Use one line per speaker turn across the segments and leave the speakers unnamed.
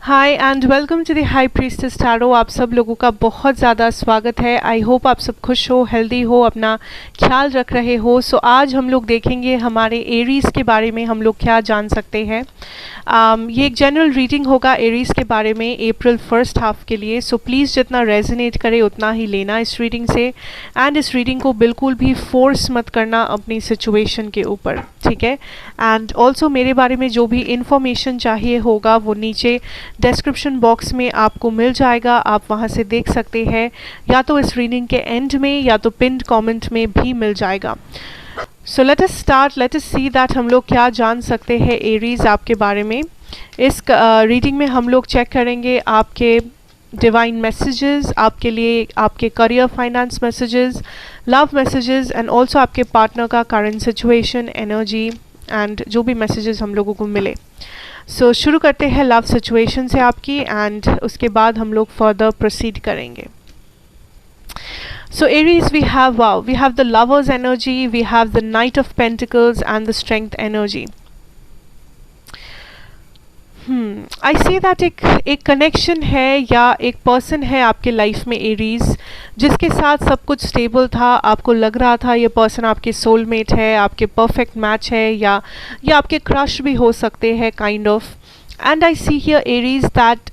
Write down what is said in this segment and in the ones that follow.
Hi and welcome to the high priestess tarot. आप सब लोगों का बहुत ज़्यादा स्वागत है। आई होप आप सब खुश हो, हेल्दी हो, अपना ख्याल रख रहे हो। सो आज हम लोग देखेंगे हमारे एरीज़ के बारे में हम लोग क्या जान सकते हैं। ये एक जनरल रीडिंग होगा एरीज़ के बारे में अप्रैल फर्स्ट हाफ के लिए। सो प्लीज़ जितना रेजोनेट करे उतना ही लेना इस रीडिंग से। एंड इस रीडिंग को बिल्कुल भी फोर्स मत करना अपनी सिचुएशन के ऊपर, ठीक है। एंड ऑल्सो मेरे बारे में जो भी इंफॉर्मेशन चाहिए होगा वो नीचे डिस्क्रिप्शन बॉक्स में आपको मिल जाएगा, आप वहाँ से देख सकते हैं, या तो इस रीडिंग के एंड में या तो पिन्ड कमेंट में भी मिल जाएगा। So let us start, let us see that हम लोग क्या जान सकते हैं एरीज आपके बारे में। इस रीडिंग में हम लोग चेक करेंगे आपके डिवाइन मैसेजेस, आपके लिए आपके career finance messages, love messages and also आपके पार्टनर का करंट सिचुएशन, एनर्जी एंड जो भी मैसेजेस हम लोगों को मिले। सो शुरू करते हैं लव सिचुएशन से आपकी, एंड उसके बाद हम लोग फर्दर प्रोसीड करेंगे। So Aries, we have the Lovers energy, we have the Knight of Pentacles and the Strength energy. I see that एक कनेक्शन है या एक पर्सन है आपके लाइफ में एरीज, जिसके साथ सब कुछ स्टेबल था। आपको लग रहा था ये पर्सन आपके सोलमेट है, आपके परफेक्ट मैच है, या आपके क्रश भी हो सकते हैं kind of. And I see here Aries that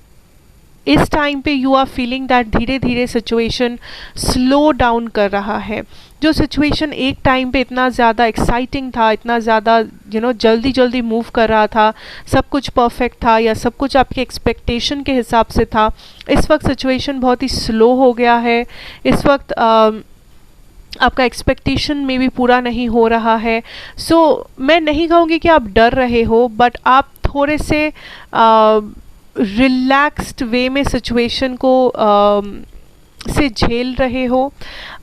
इस टाइम पे यू आर फीलिंग दैट धीरे धीरे सिचुएशन स्लो डाउन कर रहा है। जो सिचुएशन एक टाइम पे इतना ज़्यादा एक्साइटिंग था, इतना ज़्यादा जल्दी जल्दी मूव कर रहा था, सब कुछ परफेक्ट था या सब कुछ आपके एक्सपेक्टेशन के हिसाब से था, इस वक्त सिचुएशन बहुत ही स्लो हो गया है। इस वक्त आपका एक्सपेक्टेशन में भी पूरा नहीं हो रहा है। सो मैं नहीं कहूँगी कि आप डर रहे हो, बट आप थोड़े से रिलैक्स्ड वे में सिचुएशन को से झेल रहे हो।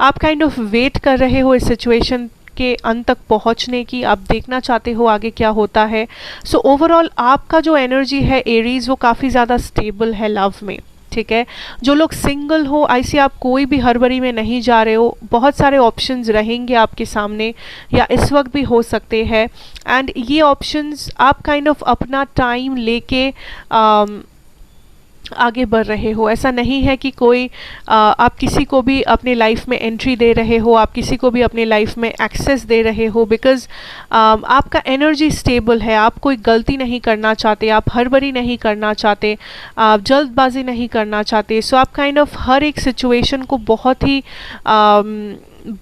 आप काइंड ऑफ वेट कर रहे हो इस सिचुएशन के अंत तक पहुंचने की, आप देखना चाहते हो आगे क्या होता है। सो ओवरऑल आपका जो एनर्जी है एरीज वो काफ़ी ज़्यादा स्टेबल है लव में, ठीक है। जो लोग सिंगल हो, ऐसे आप कोई भी हड़बड़ी में नहीं जा रहे हो, बहुत सारे ऑप्शंस रहेंगे आपके सामने या इस वक्त भी हो सकते हैं। एंड ये ऑप्शंस आप काइंड ऑफ अपना टाइम लेके आगे बढ़ रहे हो। ऐसा नहीं है कि कोई आप किसी को भी अपने लाइफ में एंट्री दे रहे हो, आप किसी को भी अपने लाइफ में एक्सेस दे रहे हो, बिकॉज आपका एनर्जी स्टेबल है। आप कोई गलती नहीं करना चाहते, आप हड़बड़ी नहीं करना चाहते, आप जल्दबाजी नहीं करना चाहते। सो आप काइंड ऑफ हर एक सिचुएशन को बहुत ही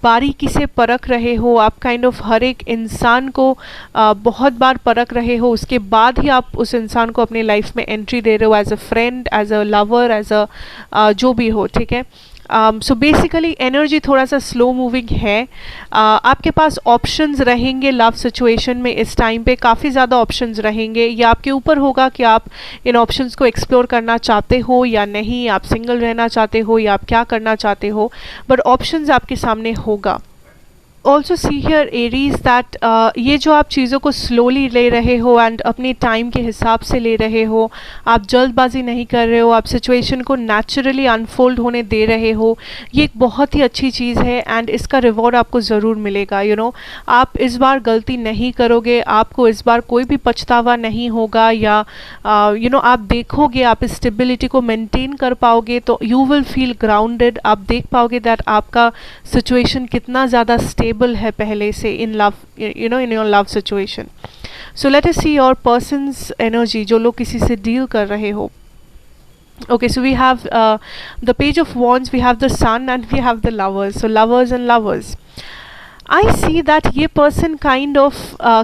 बारीकी से परख रहे हो। आप काइंड ऑफ हर एक इंसान को बहुत बार परख रहे हो, उसके बाद ही आप उस इंसान को अपने लाइफ में एंट्री दे रहे हो, as a friend, as a lover, as a जो भी हो, ठीक है। सो बेसिकली एनर्जी थोड़ा सा स्लो मूविंग है। आपके पास ऑप्शंस रहेंगे लव सिचुएशन में, इस टाइम पे काफ़ी ज़्यादा ऑप्शंस रहेंगे। ये आपके ऊपर होगा कि आप इन ऑप्शंस को एक्सप्लोर करना चाहते हो या नहीं, आप सिंगल रहना चाहते हो या आप क्या करना चाहते हो, बट ऑप्शंस आपके सामने होगा। Also see here Aries that ये जो आप चीज़ों को स्लोली ले रहे हो एंड अपने टाइम के हिसाब से ले रहे हो, आप जल्दबाजी नहीं कर रहे हो, आप सिचुएशन को नेचुरली अनफोल्ड होने दे रहे हो, ये एक बहुत ही अच्छी चीज़ है। एंड इसका रिवॉर्ड आपको ज़रूर मिलेगा। आप इस बार गलती नहीं करोगे, आपको इस बार कोई भी पछतावा नहीं होगा, या आप देखोगे, आप इस स्टेबिलिटी को मेंटेन कर पाओगे, तो यू विल फील ग्राउंडेड। आप देख पाओगे दैट आपका सिचुएशन कितना ज़्यादा स्टेबल है पहले से in love, in your love situation. So let us see your persons energy, जो लोग किसी से डील कर रहे हो। Okay, so we have the page of wands, we have the sun and we have the lovers. So lovers and lovers, I see that ये person kind of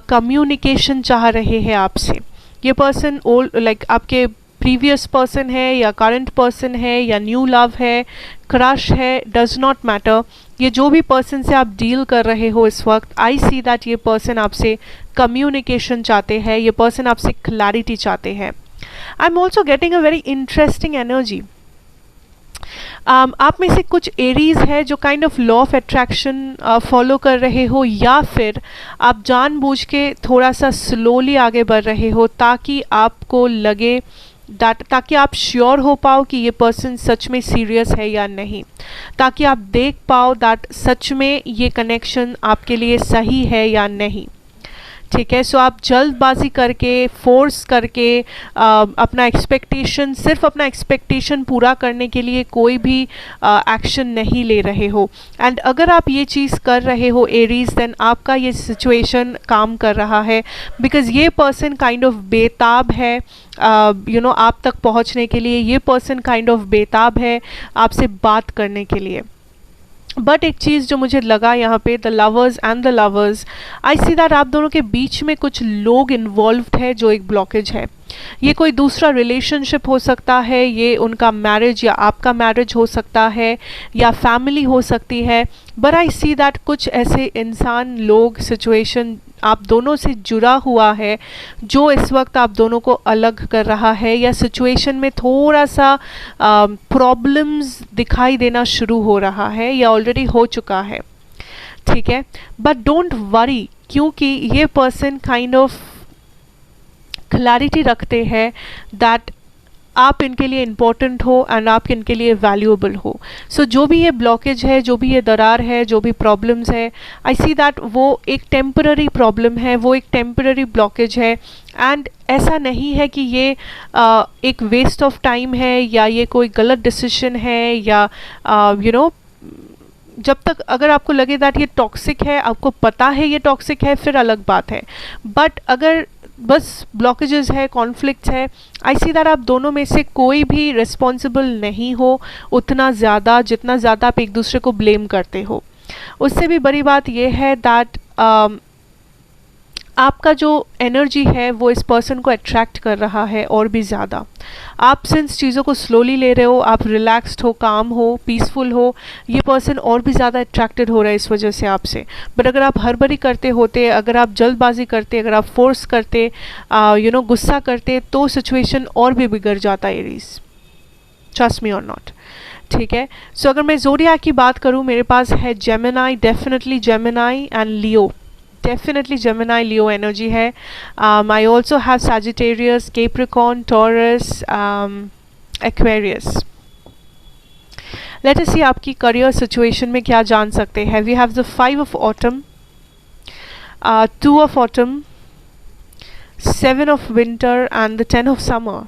communication चाह रहे हैं आपसे। ये person old like आपके previous person है या current person है या न्यू लव है, क्रश है, डज नॉट मैटर। ये जो भी पर्सन से आप डील कर रहे हो इस वक्त, आई सी दैट ये पर्सन आपसे कम्युनिकेशन चाहते हैं, ये पर्सन आपसे क्लैरिटी चाहते हैं। I am also getting a very interesting energy. आप में से कुछ एरीज है जो kind of law of attraction follow कर रहे हो, या फिर आप जानबूझ के थोड़ा सा स्लोली आगे बढ़ रहे हो ताकि आपको लगे ताकि आप श्योर हो पाओ कि ये पर्सन सच में सीरियस है या नहीं, ताकि आप देख पाओ दैट सच में ये कनेक्शन आपके लिए सही है या नहीं, ठीक है। सो आप जल्दबाजी करके, फोर्स करके अपना एक्सपेक्टेशन, सिर्फ अपना एक्सपेक्टेशन पूरा करने के लिए कोई भी एक्शन नहीं ले रहे हो। एंड अगर आप ये चीज़ कर रहे हो एरीज, देन आपका ये सिचुएशन काम कर रहा है, बिकॉज ये पर्सन काइंड ऑफ बेताब है आप तक पहुंचने के लिए। ये पर्सन काइंड ऑफ बेताब है आपसे बात करने के लिए। बट एक चीज़ जो मुझे लगा यहाँ पे, the lovers and the lovers, I see that आप दोनों के बीच में कुछ लोग इन्वॉल्व्ड है जो एक ब्लॉकेज है। ये कोई दूसरा रिलेशनशिप हो सकता है, ये उनका मैरिज या आपका मैरिज हो सकता है, या फैमिली हो सकती है। बट आई सी दैट कुछ ऐसे इंसान, लोग, सिचुएशन आप दोनों से जुड़ा हुआ है जो इस वक्त आप दोनों को अलग कर रहा है, या सिचुएशन में थोड़ा सा प्रॉब्लम्स दिखाई देना शुरू हो रहा है या ऑलरेडी हो चुका है। ठीक है, बट डोंट वरी, क्योंकि ये पर्सन काइंड ऑफ क्लैरिटी रखते हैं दैट आप इनके लिए इम्पोर्टेंट हो एंड आप इनके लिए वैल्यूएबल हो। सो जो भी ये ब्लॉकेज है, जो भी ये दरार है, जो भी प्रॉब्लम्स है, आई सी दैट वो एक टेम्पररी प्रॉब्लम है, वो एक टेम्पररी ब्लॉकेज है। एंड ऐसा नहीं है कि ये एक वेस्ट ऑफ टाइम है या ये कोई गलत डिसीजन है, या जब तक अगर आपको लगे दैट ये टॉक्सिक है, आपको पता है ये टॉक्सिक है, फिर अलग बात है। बट अगर बस ब्लॉकेजेस है, कॉन्फ्लिक्ट्स है, आई सी दैट आप दोनों में से कोई भी रिस्पॉन्सिबल नहीं हो उतना ज़्यादा जितना ज़्यादा आप एक दूसरे को ब्लेम करते हो। उससे भी बड़ी बात यह है दैट आपका जो एनर्जी है वो इस पर्सन को अट्रैक्ट कर रहा है और भी ज़्यादा। आप सिंस चीज़ों को स्लोली ले रहे हो, आप रिलैक्स्ड हो, काम हो, पीसफुल हो, ये पर्सन और भी ज़्यादा अट्रैक्टेड हो रहा है इस वजह से आपसे। बट अगर आप हड़बड़ी करते होते, अगर आप जल्दबाजी करते, अगर आप फोर्स करते, गुस्सा करते, तो सिचुएशन और भी बिगड़ जाता है एरीज, ट्रस्ट मी और नॉट। ठीक है, सो अगर मैं ज़ोडिएक की बात करूँ, मेरे पास है Gemini, definitely Gemini and Leo. Definitely Gemini, Leo energy है। I also have Sagittarius, Capricorn, Taurus, Aquarius. Let us see आपकी करियर सिचुएशन में क्या जान सकते हैं। We have the 5 of autumn, 2 of autumn, 7 of winter and the 10 of summer.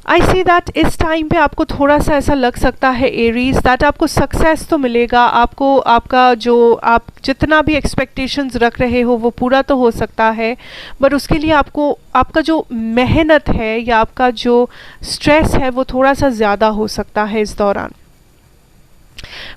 I see that इस time पे आपको थोड़ा सा ऐसा लग सकता है एरीज दैट आपको सक्सेस तो मिलेगा, आपको आपका जो आप जितना भी एक्सपेक्टेशंस रख रहे हो वो पूरा तो हो सकता है, बट उसके लिए आपको आपका जो मेहनत है या आपका जो स्ट्रेस है वो थोड़ा सा ज़्यादा हो सकता है इस दौरान।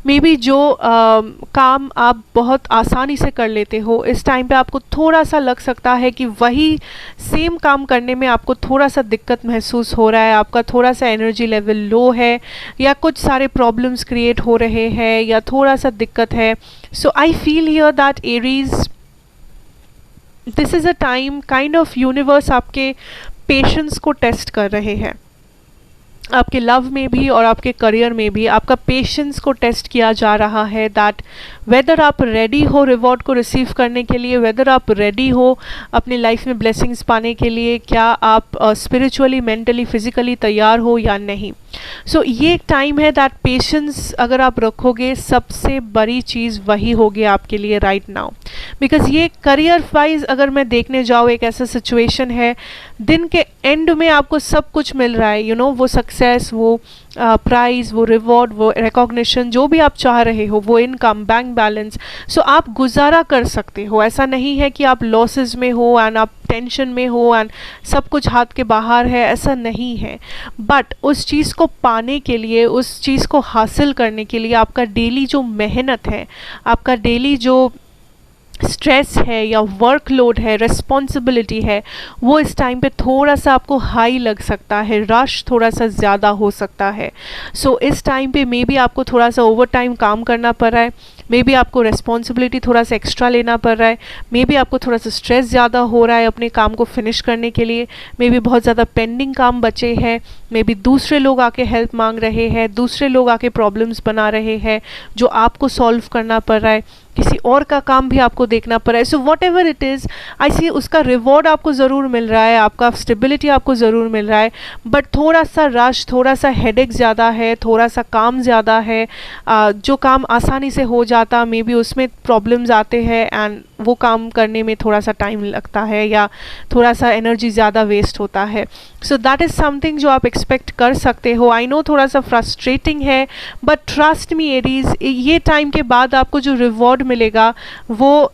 मे बी जो काम आप बहुत आसानी से कर लेते हो, इस टाइम पे आपको थोड़ा सा लग सकता है कि वही सेम काम करने में आपको थोड़ा सा दिक्कत महसूस हो रहा है, आपका थोड़ा सा एनर्जी लेवल लो है, या कुछ सारे प्रॉब्लम्स क्रिएट हो रहे हैं, या थोड़ा सा दिक्कत है। So I feel here that Aries, this is a time kind of universe आपके पेशेंस को टेस्ट कर रहे हैं। आपके लव में भी और आपके करियर में भी आपका पेशेंस को टेस्ट किया जा रहा है दैट वेदर आप रेडी हो रिवॉर्ड को रिसीव करने के लिए, वेदर आप रेडी हो अपनी लाइफ में ब्लेसिंग्स पाने के लिए, क्या आप स्पिरिचुअली, मेंटली, फिजिकली तैयार हो या नहीं। सो ये एक टाइम है दैट पेशेंस अगर आप रखोगे, सबसे बड़ी चीज़ वही होगी आपके लिए राइट नाउ। बिकॉज ये करियर वाइज अगर मैं देखने जाऊँ, एक ऐसा सिचुएशन है दिन के एंड में आपको सब कुछ मिल रहा है, वो सक्सेस, वो प्राइज़, वो रिवॉर्ड, वो रिकॉग्निशन, जो भी आप चाह रहे हो, वो इनकम, बैंक बैलेंस। सो आप गुजारा कर सकते हो। ऐसा नहीं है कि आप लॉसेस में हो एंड आप टेंशन में हो एंड सब कुछ हाथ के बाहर है, ऐसा नहीं है। बट उस चीज़ को पाने के लिए, उस चीज़ को हासिल करने के लिए आपका डेली जो मेहनत है, आपका डेली जो स्ट्रेस है या वर्कलोड है, रिस्पॉन्सिबिलिटी है, वो इस टाइम पे थोड़ा सा आपको हाई लग सकता है, रश थोड़ा सा ज़्यादा हो सकता है। सो इस टाइम पे मे बी आपको थोड़ा सा ओवर टाइम काम करना पड़ रहा है, मे बी आपको रिस्पॉन्सिबिलिटी थोड़ा सा एक्स्ट्रा लेना पड़ रहा है, मे बी आपको थोड़ा सा स्ट्रेस ज़्यादा हो रहा है अपने काम को फिनिश करने के लिए, मे बी बहुत ज़्यादा पेंडिंग काम बचे हैं, मे बी दूसरे लोग आके हेल्प मांग रहे हैं, दूसरे लोग आके प्रॉब्लम्स बना रहे हैं जो आपको सॉल्व करना पड़ रहा है, किसी और का काम भी आपको देखना पड़ रहा है। So whatever it is, I see उसका रिवॉर्ड आपको ज़रूर मिल रहा है, आपका स्टेबिलिटी आपको ज़रूर मिल रहा है, बट थोड़ा सा रश, थोड़ा सा हेडेक ज़्यादा है, थोड़ा सा काम ज़्यादा है। जो काम आसानी से हो जाता, मे बी उसमें प्रॉब्लम्स आते हैं एंड वो काम करने में थोड़ा सा टाइम लगता है या थोड़ा सा एनर्जी ज़्यादा वेस्ट होता है. सो दैट इज़ समथिंग जो आप एक्सपेक्ट कर सकते हो. आई नो थोड़ा सा फ्रस्ट्रेटिंग है, बट ट्रस्ट मी एरीज, ये टाइम के बाद आपको जो रिवॉर्ड मिलेगा वो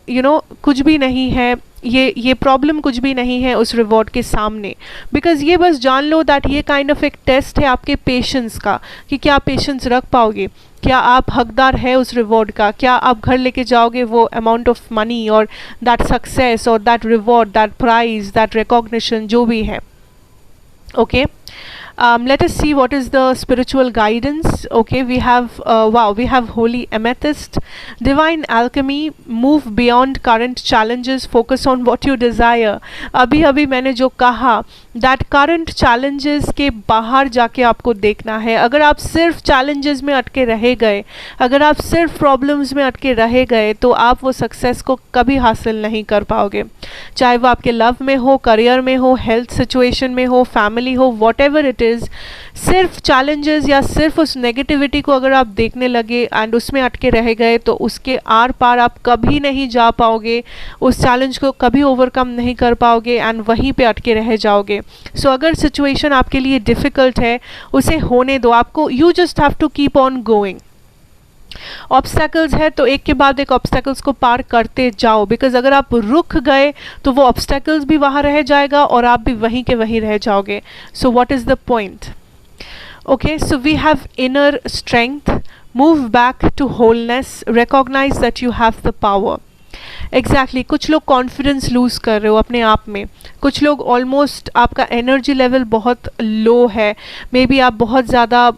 कुछ भी नहीं है. ये प्रॉब्लम कुछ भी नहीं है उस रिवॉर्ड के सामने. बिकॉज ये बस जान लो दैट ये काइंड ऑफ एक टेस्ट है आपके पेशेंस का, कि क्या आप पेशेंस रख पाओगे, क्या आप हकदार है उस रिवॉर्ड का, क्या आप घर लेके जाओगे वो अमाउंट ऑफ मनी और दैट सक्सेस और that reward, that prize, that recognition जो भी है. Okay. Let us see what is the spiritual guidance. Okay, we have we have holy amethyst, divine alchemy, move beyond current challenges, focus on what you desire. अभी मैंने जो कहा that current challenges के बाहर जाके आपको देखना है. अगर आप सिर्फ challenges में अटके रहे गए, अगर आप सिर्फ problems में अटके रहे गए, तो आप वो सक्सेस को कभी हासिल नहीं कर पाओगे. चाहे वो आपके लव में हो, करियर में हो, हेल्थ सिचुएशन में हो, फैमिली हो, वॉट एवर इट इज़. सिर्फ चैलेंजेस या सिर्फ उस नेगेटिविटी को अगर आप देखने लगे एंड उसमें अटके रह गए, तो उसके आर पार आप कभी नहीं जा पाओगे, उस चैलेंज को कभी ओवरकम नहीं कर पाओगे एंड वहीं पे अटके रह जाओगे. सो अगर सिचुएशन आपके लिए डिफ़िकल्ट है, उसे होने दो. आपको you just have to keep on going. Obstacles है तो एक के बाद एक ऑब्स्टैकल्स को पार करते जाओ. बिकॉज अगर आप रुक गए तो वो ऑब्स्टैकल्स भी वहाँ रह जाएगा और आप भी वहीं के वहीं रह जाओगे. So what is the point? Okay, so we have inner strength, move back to wholeness, recognise that you have the power. Exactly, कुछ लोग कॉन्फिडेंस लूज़ कर रहे हो अपने आप में. कुछ लोग ऑलमोस्ट आपका एनर्जी लेवल बहुत लो है. मे बी आप बहुत ज़्यादा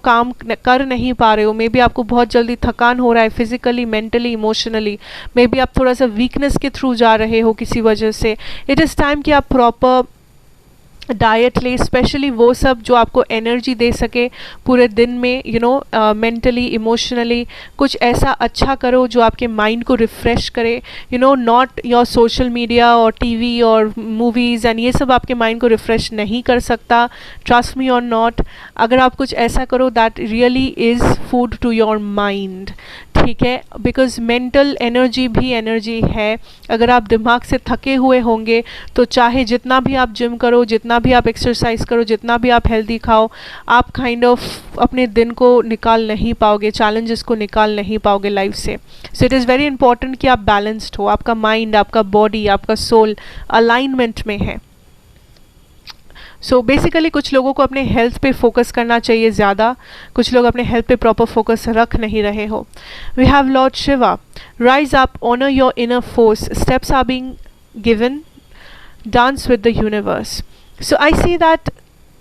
काम कर नहीं पा रहे हो. मे बी आपको बहुत जल्दी थकान हो रहा है, physically, mentally, emotionally. May be आप थोड़ा सा वीकनेस के थ्रू जा रहे हो किसी वजह से. इट इज़ टाइम कि आप प्रॉपर डाइट ले, स्पेशली वो सब जो आपको एनर्जी दे सके पूरे दिन में. मेंटली, इमोशनली कुछ ऐसा अच्छा करो जो आपके माइंड को रिफ़्रेश करे. नॉट योर सोशल मीडिया और टीवी और मूवीज़ एंड ये सब आपके माइंड को रिफ़्रेश नहीं कर सकता. ट्रस्ट मी और नॉट. अगर आप कुछ ऐसा करो that really is food to your mind. ठीक है, बिकॉज मेंटल एनर्जी भी एनर्जी है. अगर आप दिमाग से थके हुए होंगे तो चाहे जितना भी आप जिम करो, जितना भी आप एक्सरसाइज करो, जितना भी आप हेल्दी खाओ, आप काइंड ऑफ अपने दिन को निकाल नहीं पाओगे, चैलेंजेस को निकाल नहीं पाओगे लाइफ से. So it is very important कि आप बैलेंस्ड हो, आपका माइंड, आपका बॉडी, आपका सोल अलाइनमेंट में है. सो बेसिकली कुछ लोगों को अपने हेल्थ पे फोकस करना चाहिए ज़्यादा. कुछ लोग अपने हेल्थ पे प्रॉपर फोकस रख नहीं रहे हो. We have Lord Shiva, rise up, honour your inner force, steps are being given, dance with the universe. So I see that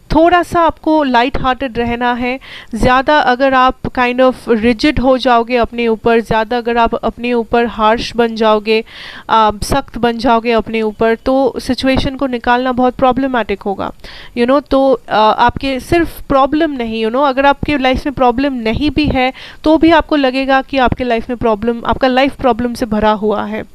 थोड़ा सा आपको लाइट हार्टेड रहना है. ज़्यादा अगर आप काइंड ऑफ रिजिड हो जाओगे अपने ऊपर, ज़्यादा अगर आप अपने ऊपर हार्श बन जाओगे, सख्त बन जाओगे अपने ऊपर, तो सिचुएशन को निकालना बहुत प्रॉब्लमेटिक होगा. तो आपके सिर्फ प्रॉब्लम नहीं, अगर आपके लाइफ में प्रॉब्लम नहीं भी है तो भी आपको लगेगा कि आपके लाइफ में प्रॉब्लम, आपका लाइफ प्रॉब्लम से भरा हुआ है.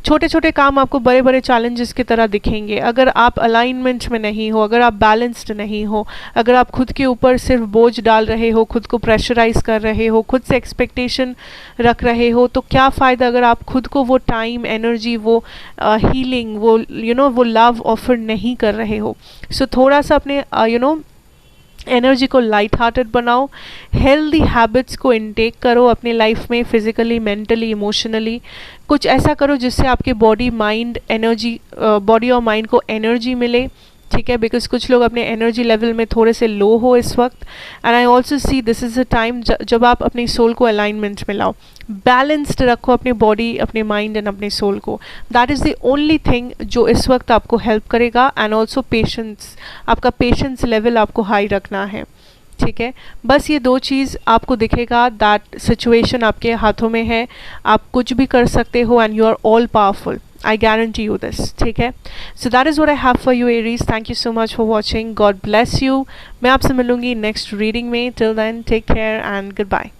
छोटे छोटे काम आपको बड़े बड़े चैलेंजेस की तरह दिखेंगे. अगर आप अलाइनमेंट में नहीं हो, अगर आप बैलेंस्ड नहीं हो, अगर आप खुद के ऊपर सिर्फ बोझ डाल रहे हो, खुद को प्रेशराइज कर रहे हो, खुद से एक्सपेक्टेशन रख रहे हो, तो क्या फ़ायदा अगर आप खुद को वो टाइम, एनर्जी, वो हीलिंग, वो वो लव ऑफर नहीं कर रहे हो. सो थोड़ा सा अपने एनर्जी को लाइट हार्टेड बनाओ. हेल्दी हैबिट्स को इनटेक करो अपनी लाइफ में, फिजिकली, मेंटली, इमोशनली. कुछ ऐसा करो जिससे आपके बॉडी, माइंड, एनर्जी, बॉडी और माइंड को एनर्जी मिले. ठीक है, बिकॉज कुछ लोग अपने एनर्जी लेवल में थोड़े से लो हो इस वक्त. And I also see this is a time जब आप अपनी सोल को अलाइनमेंट में लाओ, बैलेंस्ड रखो अपनी बॉडी, अपने माइंड एंड अपने सोल को. That is the only thing जो इस वक्त आपको हेल्प करेगा. एंड ऑल्सो पेशेंस, आपका पेशेंस लेवल आपको हाई रखना है. ठीक है, बस ये दो चीज़ आपको दिखेगा दैट सिचुएशन आपके हाथों में है, आप कुछ भी कर सकते हो and you are all powerful. I guarantee you this. ठीक है, so that is what I have for you, Aries. Thank you so much for watching. God bless you. मैं आपसे मिलूंगी नेक्स्ट रीडिंग में. Till then, take care and goodbye.